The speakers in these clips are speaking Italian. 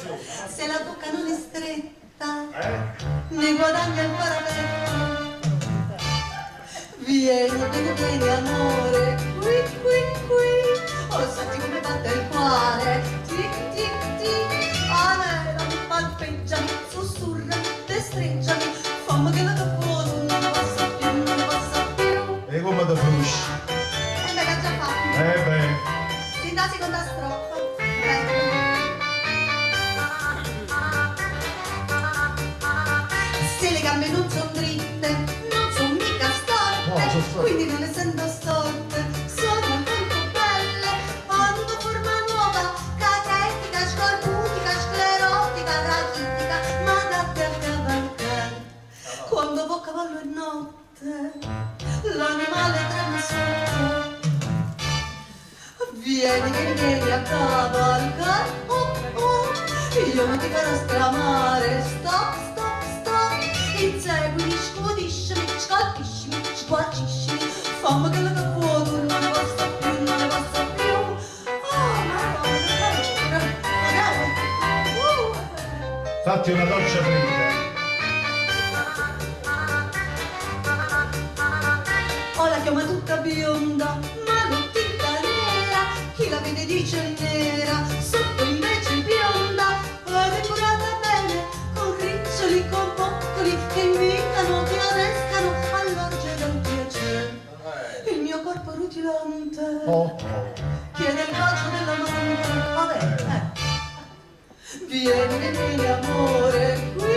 Se la bocca non è stretta, ne guadagna il paravetto. Vieni, vieni, vieni amore, qui, oh senti come batte il cuore, tic, tic, tic, anela, mi palpeggia, mi sussurra, destreggiami, fammi che la capo, non ne passa più, non ne passa più. E come da frusci? E beh, che già fatto. Beh. Si dà seconda strofa. Se le gambe non sono dritte, non sono mica storte, quindi non le sento storte, sono molto belle, hanno una forma nuova, cachetica, scorbutica, sclerotica, rachitica, ma adatte a cavalcare. Quando va a cavallo è notte, l'animale trema sotto. Vieni, vieni, vieni a cavalcare, io non ti farò stramare, stop, stop, stop, inseguimi, scudiscimi, scalpiscimi, squarciscimi, fammi che la capo, tu non ne basta più, non ne basta più, oh madonna, che calore, Fatti una doccia fredda. Ho la chioma tutta bionda, ma non tinta nera, chi la vede dice nera, sotto invece bionda, ed è curata bene, con riccioli, con boccoli, che invitano, che adescano all'orgia del piacere. Il mio corpo rutilante chiede il bacio dell'amante, vabbè, Vieni, vieni amore, qui,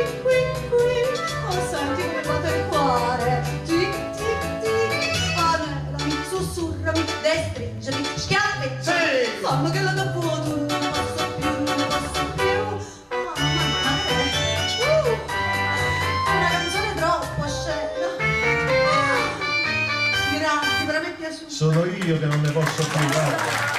oh senti come batte il cuore, tic, tic, tic, anelami, sussurrami, destreggiami, schiaffeggiami, fammi che la capo, tu non ne passa più, non ne passa più, una canzone troppo scena, grazie, per me è piaciuto. Sono io che non ne posso più, guarda.